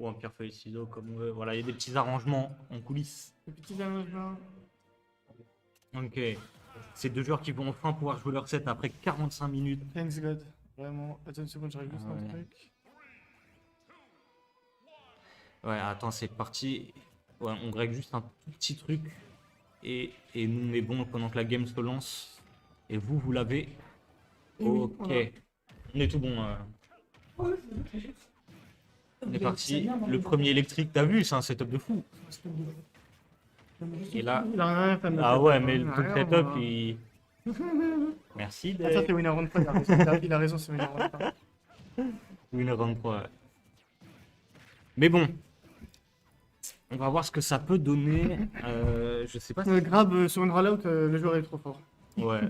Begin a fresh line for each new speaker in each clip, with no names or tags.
Ou un pierre feuille ciseaux comme on veut. Voilà, il y a des petits arrangements en coulisses.
Le petit arrangement.
Ok. C'est deux joueurs qui vont enfin pouvoir jouer leur set après 45 minutes.
Thanks God. Vraiment. Attends une seconde, j'arrive juste
Ah
un
ouais.
truc.
Ouais, attends, c'est parti. Ouais, on règle juste un tout petit truc. Et nous, on est bon pendant que la game se lance. Et vous, vous l'avez.
Et oui,
Ok.
voilà.
On est tout bon. On est parti. Le premier électrique, t'as vu, c'est un setup de fou. Et là.
Il a rien fait.
Ah ouais, mais
Il a
ton
rien,
setup,
moi.
il. Merci,
Ah, ça,
Dave.
c'est Winner Round 3. Il a raison, c'est Winner Round 3.
Winner 23. Ouais. Mais bon. On va voir ce que ça peut donner. Je sais pas si.
Grab sur une rollout, le joueur est trop fort.
Ouais.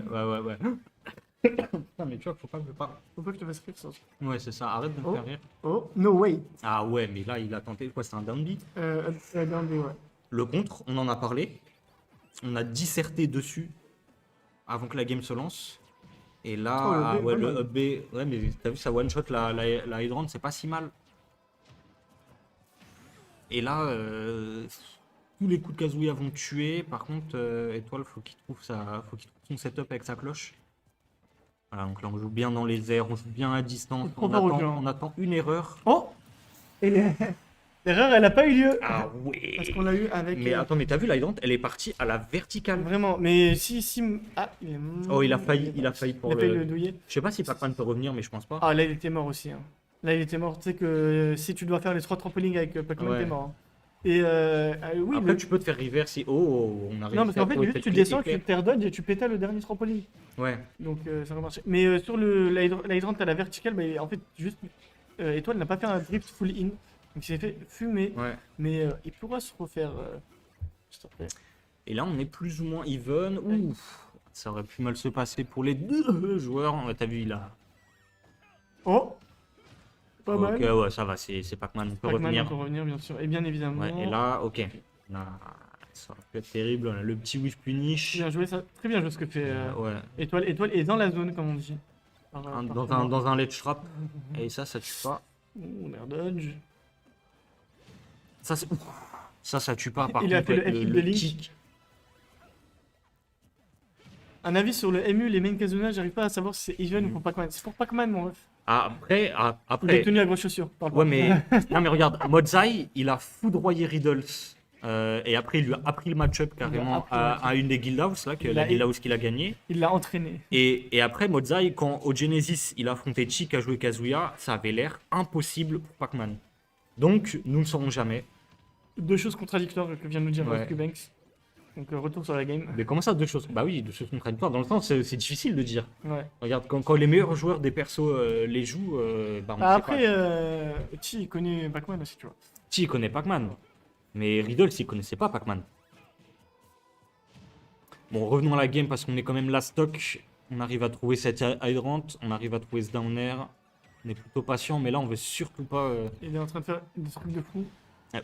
Putain, mais tu vois, faut pas que je parle.
Faut pas que je te fasse rire, ça.
Ouais, c'est ça, arrête de me
Oh.
faire rire.
Oh, no way.
Ah ouais, mais là, il a tenté quoi, c'est un downbeat.
Dans des, ouais.
Le contre, on en a parlé. On a disserté dessus avant que la game se lance. Et là,
Oh, le
ah
B,
ouais,
pas
le
mal.
up B, ouais, mais t'as vu, ça one-shot la hydrant, c'est pas si mal. Et là, tous les coups de Kazuya vont tuer. Par contre, Étoile, faut qu'il trouve son setup avec sa cloche. Voilà, donc là, on joue bien dans les airs, on joue bien à distance.
C'est trop fort au jeu, hein.
On attend une erreur.
Oh. Et l'erreur, elle a pas eu lieu.
Ah ouais.
Parce qu'on l'a eu avec.
Mais attends, mais t'as vu, la hydrant, elle est partie à la verticale.
Vraiment, mais si. Ah, il est
Oh, il a failli pour
il a failli
le.
le douiller.
Je sais pas si Pac-Man peut revenir, mais je pense pas.
Ah, là, il était mort aussi. Hein. Là, il était mort. Tu sais que si tu dois faire les 3 trampolines avec Pac-Man,
Ouais.
t'es mort. Hein. Et oui,
Après,
le-
tu peux te faire reverse si. Oh, on arrive.
non, parce qu'en fait, juste tu descends, tu te dodge et tu pétales le dernier trampoline.
Ouais.
Donc ça va marcher. Mais sur la hydrant à la verticale, bah, en fait, juste Étoile n'a pas fait un drift full in. Donc il s'est fait fumer.
Ouais.
Mais il pourra se refaire. Juste après.
Et là, on est plus ou moins even. Ouf. Ça aurait pu mal se passer pour les deux joueurs. T'as vu, il a.
Oh, pas
Ok,
mal.
ouais, ça va, c'est Pac-Man, on peut
Pac-Man,
revenir.
on peut revenir, bien sûr. Et bien évidemment.
Ouais, et là, ok. Là, ça aurait pu être terrible. On a le petit whiff punish.
Bien joué, ça. Très bien joué ce que fait
Ouais.
Étoile. Étoile est dans la zone, comme on dit.
Dans un ledge trap. Et ça tue pas.
Oh, merde, dodge.
Ça, ouf. Ça tue pas. Par
Il a
contre,
fait le F-hit de Link.
kick.
Un avis sur le MU, les main Kazuna, j'arrive pas à savoir si c'est even ou pour Pac-Man. C'est pour Pac-Man, mon ref.
Après,
Il est
après.
tenu à grosses chaussures. Parle pas.
Ouais, mais. Non, mais regarde, Modzai, il a foudroyé Riddles. Et après, il lui a appris le match-up carrément
appris le match-up.
à une des Guild House, là, que
Il
la
a-
Guild House qu'il a gagné.
Il l'a entraîné.
Et après, Modzai, quand au Genesis, il a affronté Chick à jouer Kazuya, ça avait l'air impossible pour Pac-Man. Donc, nous ne saurons jamais.
Deux choses contradictoires que vient de nous dire
Ouais.
Banks. Donc retour sur la game.
Mais comment ça, deux choses? Bah oui, deux choses contradictoires. Dans le sens, c'est difficile de dire.
Ouais.
Regarde, quand les meilleurs joueurs des persos les jouent, bah on
Ah,
sait
après,
pas.
Chi il connaît Pac-Man aussi, tu vois.
Chi, il connaît Pac-Man. Mais Riddle, il connaissait pas Pac-Man. Bon, revenons à la game parce qu'on est quand même la stock. On arrive à trouver cette hydrant, on arrive à trouver ce down air. On est plutôt patient, mais là, on veut surtout pas.
Il est en train de faire des trucs de fou.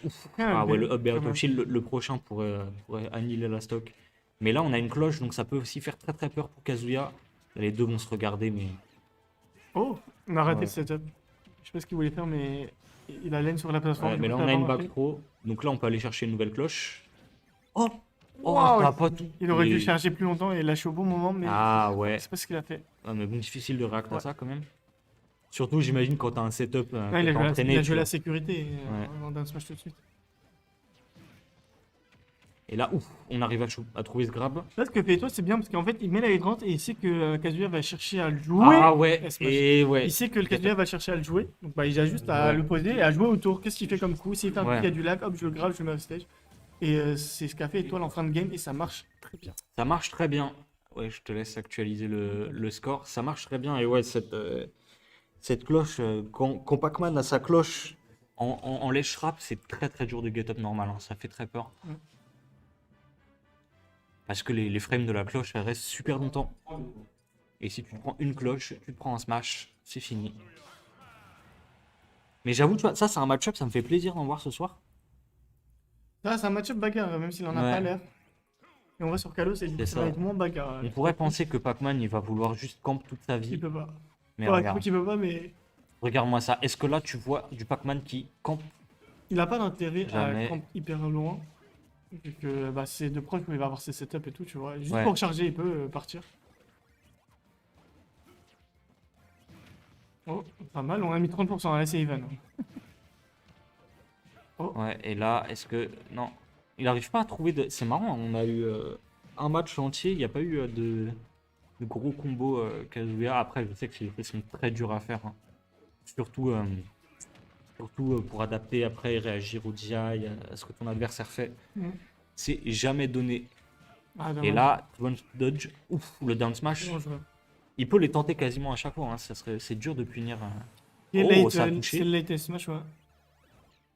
Ouf.
Ah,
Ah ouais,
mais-
le up
quand même.
shield, le prochain pour annihiler la stock. Mais là, on a une cloche, donc ça peut aussi faire très peur pour Kazuya. Les deux vont se regarder, mais.
Oh, on a raté
Ouais.
le setup. Je sais pas ce qu'il voulait faire, mais il a laine sur la plateforme.
Ouais, mais là, on a une back throw. Donc là, on peut aller chercher une nouvelle cloche. Oh,
Wow,
t'as pas tout.
Il aurait dû
Mais-
charger plus longtemps et lâcher au bon moment, mais
Ah ouais.
c'est pas ce qu'il a fait.
Ah, mais bon, difficile de réacter à
Ouais.
ça quand même. Surtout, j'imagine, quand t'as un setup
Ouais,
que
il a
t'as
joué,
entraîné.
il a
tu
joué la
vois.
sécurité
Ouais.
en down smash tout de suite.
Et là, ouf, on arrive à trouver ce grab.
Là, ce que fait toi, c'est bien parce qu'en fait, il met la hydrant et il sait que Kazuya va chercher à le jouer.
Ah ouais,
Smash.
et ouais.
Il sait que le Kazuya va chercher à le jouer. Donc, bah, il a juste à
Ouais.
le poser et à jouer autour. Qu'est-ce qu'il fait comme coup? S'il fait un coup,
Ouais.
il y a du lag, hop, je le grave, je le mets off stage. Et c'est ce qu'a fait Étoile en fin de game et ça marche très bien.
Ça marche très bien. Ouais, je te laisse actualiser le score. Ça marche très bien. Et ouais, cette cloche, quand Pac-Man a sa cloche en ledge trap, c'est très dur de get up normal. Hein. Ça fait très peur.
Mm.
Parce que les frames de la cloche, elles restent super longtemps. Et si tu prends une cloche, tu te prends un smash, c'est fini. Mais j'avoue, tu vois, ça c'est un match-up, ça me fait plaisir d'en voir ce soir.
Là, c'est un match-up bagarre, même s'il en a
Ouais.
pas l'air. Et on va sur Kalos et
C'est
ça
ça.
va être moins bagarre.
On pourrait penser que Pac-Man, il va vouloir juste camp toute sa
Il
vie.
peut pas.
Mais
Ouais, je
regarde.
crois qu'il peut pas, mais.
Regarde-moi ça. Est-ce que là, tu vois du Pac-Man qui campe?
Il a pas d'intérêt à
Jamais.
camp hyper loin. Vu que bah, c'est de proche où il va avoir ses setups et tout, tu vois. Juste
Ouais.
pour charger, il peut partir. Oh, pas mal, on a mis 30%, là c'est even.
Ouais, et là, est-ce que... Non, il arrive pas à trouver de... C'est marrant, on a eu un match entier, il n'y a pas eu de gros combos Kazuya. Après, je sais que ils sont très durs à faire, hein. Surtout, pour adapter après et réagir au DI, à ce que ton adversaire fait.
Mhm.
C'est jamais donné.
Ah,
Et
dommage.
là, one dodge, ouf, le down smash,
Bon jeu.
il peut les tenter quasiment à chaque fois, hein. C'est dur de punir.
Et
Oh,
late,
ça a touché.
c'est le late smash, ouais.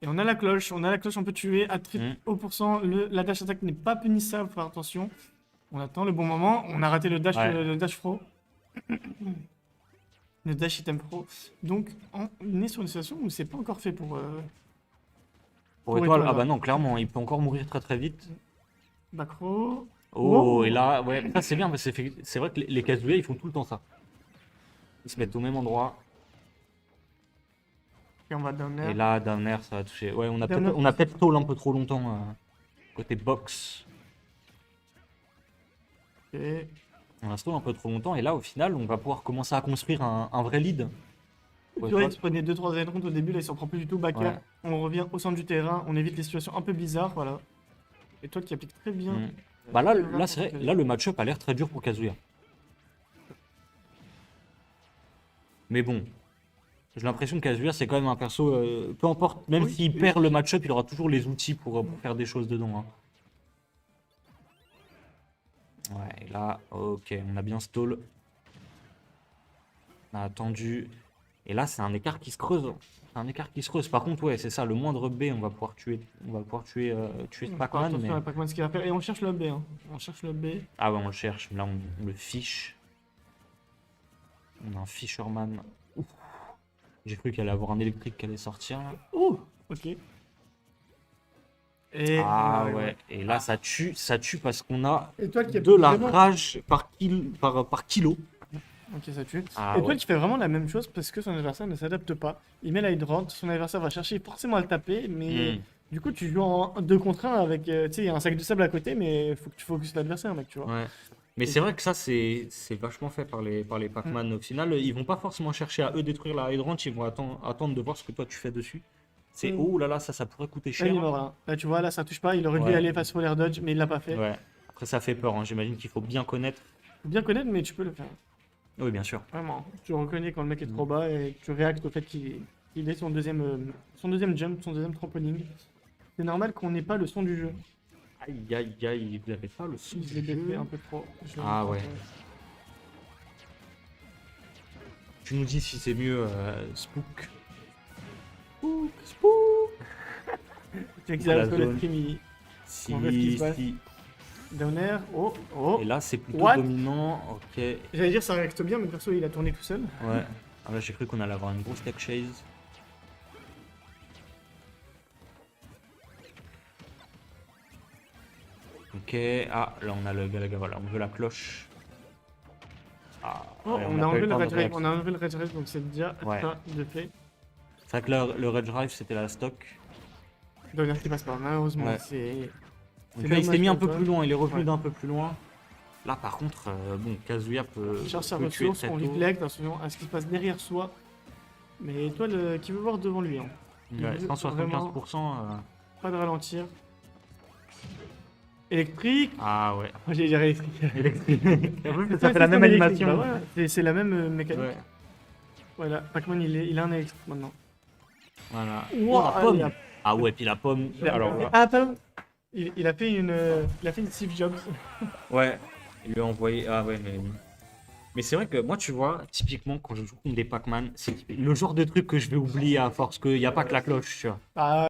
Et on a la cloche, on peut tuer à très
Mm.
haut pourcent. La dash attack n'est pas punissable, faut faire attention. On attend le bon moment, on a raté
Ouais.
le dash pro. Le dash item pro. Donc, on est sur une situation où c'est pas encore fait pour
Pour
Pour
étoile,
étoile,
ah bah
ouais.
non, clairement, il peut encore mourir très très vite.
Macro.
Oh,
Oh.
et là, ouais, ça c'est bien, parce que c'est vrai que les Kazuya, ils font tout le temps ça. Ils se mettent au même endroit,
Et on va down
et
air.
là, down air, ça va toucher. Ouais, on a
Down
peut-être
air.
stall un peu trop longtemps, côté box.
Ok.
On a stall un peu trop longtemps, et là, au final, on va pouvoir commencer à construire un vrai lead. Pour
Tu vois, il
étoile.
se prenait 2-3 ailerons au début, là il s'en prend plus du tout. Back air.
Ouais.
On revient au centre du terrain, on évite les situations un peu bizarres, voilà. Et toi qui applique très bien.
Mm. Bah là,
très bien
là, c'est vrai,
pour
là, le match-up a l'air très dur pour Kazuya. Mais bon, j'ai l'impression que Kazuya, c'est quand même un perso, peu importe, même
Oui,
s'il
oui.
perd le match-up, il aura toujours les outils pour faire des choses dedans, hein. Ouais, et là, ok, on a bien stall. On a attendu. Et là, c'est un écart qui se creuse. C'est un écart qui se creuse. Par contre, ouais, c'est ça, le moindre B, on va pouvoir tuer tuer ce Pac-Man.
Attention
Mais...
à Pac-Man, ce qu'il va faire. Et on cherche le B, hein. On cherche le B.
Ah ouais, on le cherche. Là, on le fiche. On a un Fisherman. Ouf. J'ai cru qu'il allait avoir un électrique qui allait sortir, là.
Oh, ok. Et
Ah ouais, et là, ça tue parce qu'on a
Et toi qui
de la
vraiment-
rage par kilo.
Ok, ça tue.
Ah
Et toi
ouais.
qui fait vraiment la même chose parce que son adversaire ne s'adapte pas. Il met la hydrant, son adversaire va chercher forcément à le taper, mais
Hmm.
du coup tu joues en 2 contre 1 avec, tu sais, il y a un sac de sable à côté, mais faut que tu focuses l'adversaire, mec, tu vois.
Ouais. Mais c'est vrai que ça, c'est vachement fait par les Pac-Man. Au final, ils vont pas forcément chercher à eux détruire la hydrant, ils vont attendre de voir ce que toi tu fais dessus. C'est
Mm.
oh là là, ça pourrait coûter
Là, il est
cher.
mort, là. Là, tu vois, là ça touche pas, il aurait dû
Ouais.
aller face au air dodge, mais il l'a pas fait.
Ouais. Après, ça fait peur, hein. J'imagine qu'il faut bien connaître.
Faut bien connaître, mais tu peux le faire.
Oui, bien sûr.
Vraiment. Tu reconnais quand le mec est trop
Mm.
bas et tu réactes au fait qu'il ait son deuxième jump, son deuxième trampoline. C'est normal qu'on n'ait pas le son du jeu.
Aïe, aïe, aïe, vous n'avez pas le son
Je l'ai
du
baissé
jeu.
un peu trop. Je l'ai
Ah
mis
ouais.
trop.
Tu nous dis si c'est mieux Spook.
Spook. Tu sais que
La
c'est que le
zone.
stream,
Si,
On voit ce qui se passe.
si.
down air. Oh, oh.
Et là, c'est plutôt
What
dominant. Ok.
J'allais dire ça réacte bien, mais perso il a tourné tout seul.
Ouais. Ah là, j'ai cru qu'on allait avoir une grosse tech chase. Ok. Ah, là, on a le Galaga. Voilà, on veut la cloche. Ah,
Oh,
ouais,
on
a
a
pas eu
enlevé le
temps de
red drive,
réaction.
on a enlevé le red drive, donc c'est déjà
Ouais.
ça de fait.
C'est vrai que le Red Drive, c'était la stock.
Down air qui passe pas, malheureusement.
Ouais.
C'est
Donc
C'est
là, il s'est
dommage
mis un
pour
peu
toi.
plus loin. Il est revenu
Ouais.
d'un peu plus loin. Là, par contre, bon, Kazuya
cherche sa
peut tuer
ressource,
très
on
tôt.
reflect, attention à ce qui se passe derrière soi. Mais toi, qui veut voir devant lui, hein.
Ouais, 175%.
Pas de ralentir. Électrique.
Ah ouais.
Moi j'ai dit électrique.
Ça fait la même animation.
Bah ouais, c'est la même mécanique.
Ouais,
Voilà, Pac-Man il a un électrique maintenant.
voilà.
Wow,
Oh, la pomme.
il a-
Ah ouais, puis la pomme. Alors, là.
Ah, pardon. Il a fait une Steve Jobs.
Ouais, il lui a envoyé. Ah ouais, mais c'est vrai que moi, tu vois, typiquement, quand je joue contre des Pac-Man, c'est le genre de truc que je vais oublier à force qu'il n'y a pas que la cloche, tu vois.
Ah,